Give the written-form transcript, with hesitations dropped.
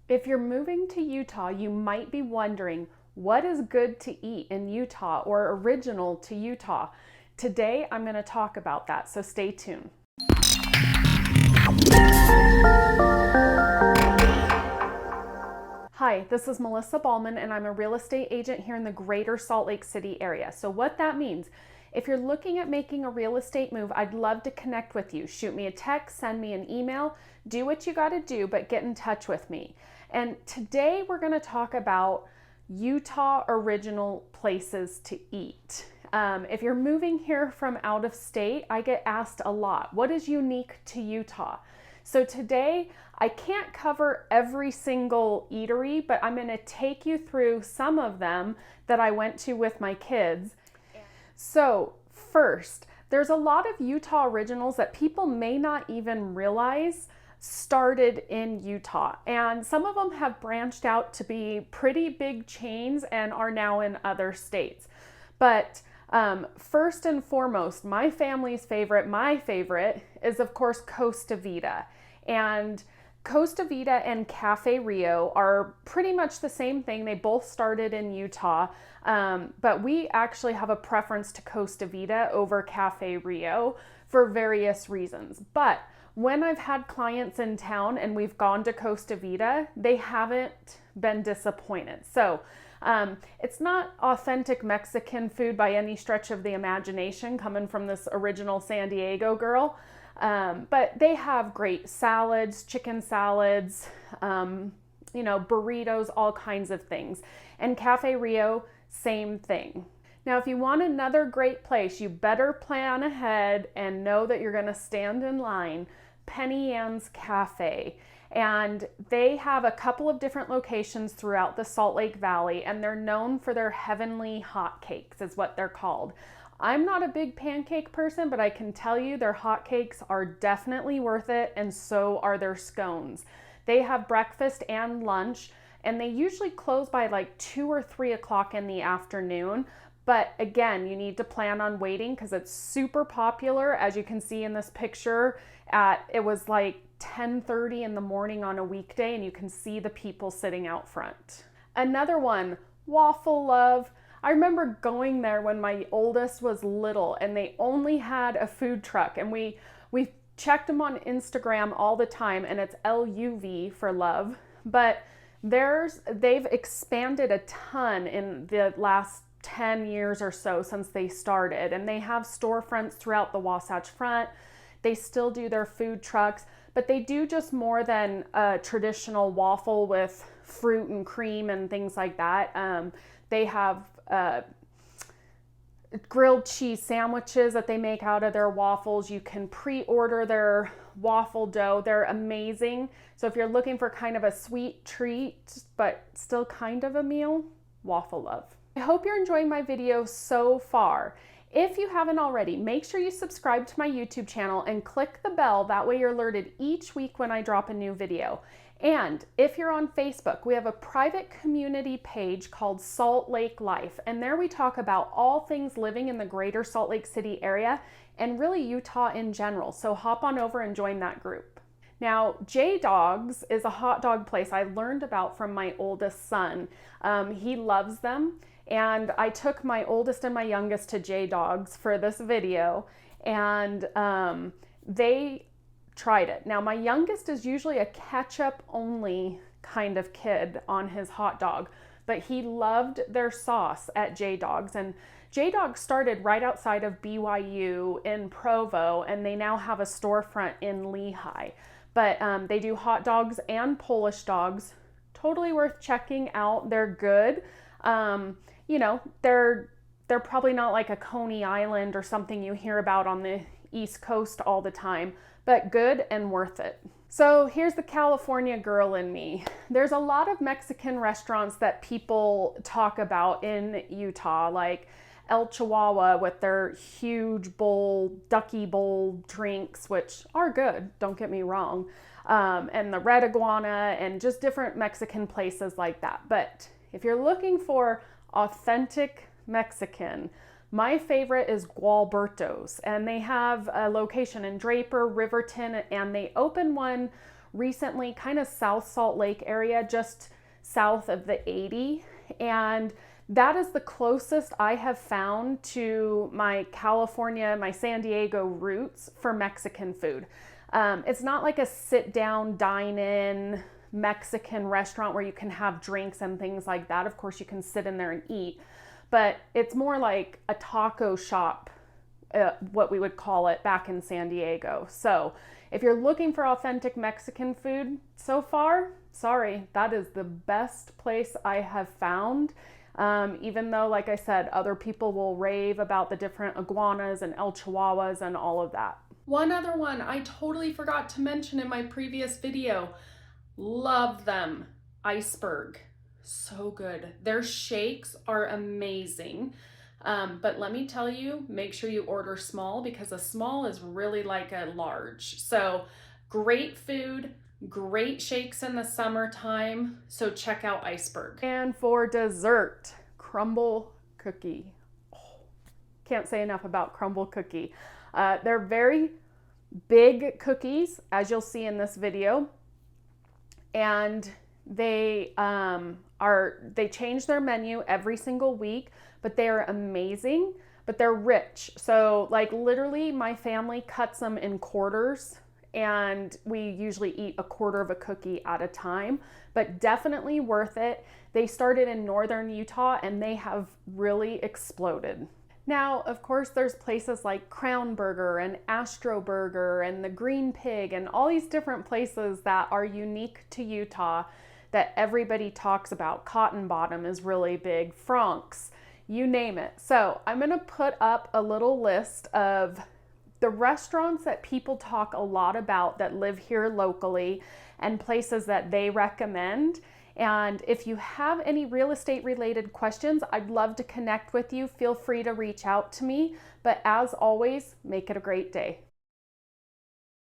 If you're moving to Utah, you might be wondering what is good to eat in Utah or original to Utah. Today, I'm going to talk about that, so stay tuned. Hi, this is Melissa Ballman, and I'm a real estate agent here in the greater Salt Lake City area. So what that means, if you're looking at making a real estate move, I'd love to connect with you. Shoot me a text, send me an email, do what you got to do, but get in touch with me. And today we're going to talk about Utah original places to eat. If you're moving here from out of state, I get asked a lot, what is unique to Utah? So today, I can't cover every single eatery, but I'm going to take you through some of them that I went to with my kids. So first, there's a lot of Utah originals that people may not even realize started in Utah, and some of them have branched out to be pretty big chains and are now in other states. But first and foremost, my family's favorite, my favorite is of course Costa Vida. And Costa Vida and Cafe Rio are pretty much the same thing. They both started in Utah, but we actually have a preference to Costa Vida over Cafe Rio for various reasons. But when I've had clients in town and we've gone to Costa Vida, they haven't been disappointed. So it's not authentic Mexican food by any stretch of the imagination coming from this original San Diego girl. But they have great salads, chicken salads, burritos, all kinds of things. And Cafe Rio, same thing. Now, if you want another great place, you better plan ahead and know that you're going to stand in line. Penny Ann's Cafe. And they have a couple of different locations throughout the Salt Lake Valley, and they're known for their heavenly hotcakes, is what they're called. I'm not a big pancake person, but I can tell you their hotcakes are definitely worth it, and so are their scones. They have breakfast and lunch, and they usually close by like 2 or 3 o'clock in the afternoon. But again, you need to plan on waiting because it's super popular. As you can see in this picture, it was like 10:30 in the morning on a weekday, and you can see the people sitting out front. Another one, Waffle Love. I remember going there when my oldest was little, and they only had a food truck, and we checked them on Instagram all the time, and it's LUV for love. But they've expanded a ton in the last 10 years or so since they started, and they have storefronts throughout the Wasatch Front. They still do their food trucks, but they do just more than a traditional waffle with fruit and cream and things like that. They have grilled cheese sandwiches that they make out of their waffles. You can pre-order their waffle dough. They're amazing. So if you're looking for kind of a sweet treat, but still kind of a meal, Waffle Love. I hope you're enjoying my video so far. If you haven't already, make sure you subscribe to my YouTube channel and click the bell. That way you're alerted each week when I drop a new video. And if you're on Facebook, we have a private community page called Salt Lake Life. And there we talk about all things living in the greater Salt Lake City area and really Utah in general. So hop on over and join that group. Now, J-Dogs is a hot dog place I learned about from my oldest son. He loves them. And I took my oldest and my youngest to J-Dogs for this video, and they tried it. Now, my youngest is usually a ketchup only kind of kid on his hot dog, but he loved their sauce at J-Dogs. And J-Dogs started right outside of BYU in Provo, and they now have a storefront in Lehigh. But they do hot dogs and Polish dogs. Totally worth checking out. They're good. They're probably not like a Coney Island or something you hear about on the East Coast all the time, but good and worth it. So here's the California girl in me. There's a lot of Mexican restaurants that people talk about in Utah, like El Chihuahua with their huge bowl, ducky bowl drinks, which are good, don't get me wrong, and the Red Iguana and just different Mexican places like that. But if you're looking for authentic Mexican, my favorite is Gualberto's, and they have a location in Draper, Riverton, and they open one recently, kind of South Salt Lake area, just south of the 80. And that is the closest I have found to my California, my San Diego roots for Mexican food. It's not like a sit down, dine in Mexican restaurant where you can have drinks and things like that. Of course, you can sit in there and eat, but it's more like a taco shop, what we would call it back in San Diego. So if you're looking for authentic Mexican food so far, sorry, that is the best place I have found. Even though, like I said, other people will rave about the different iguanas and El Chihuahuas and all of that. One other one I totally forgot to mention in my previous video. Love them. Iceberg. So good. Their shakes are amazing. But let me tell you, make sure you order small because a small is really like a large. So great food, great shakes in the summertime. So check out Iceberg. And for dessert, Crumble Cookie. Oh, can't say enough about Crumble Cookie. They're very big cookies, as you'll see in this video. And they change their menu every single week, but they are amazing, but they're rich. So like literally my family cuts them in quarters and we usually eat a quarter of a cookie at a time, but definitely worth it. They started in northern Utah and they have really exploded. Now, of course, there's places like Crown Burger and Astro Burger and the Green Pig and all these different places that are unique to Utah that everybody talks about. Cotton Bottom is really big, Frank's, you name it. So I'm gonna put up a little list of the restaurants that people talk a lot about that live here locally and places that they recommend. And if you have any real estate related questions, I'd love to connect with you. Feel free to reach out to me. But as always, make it a great day.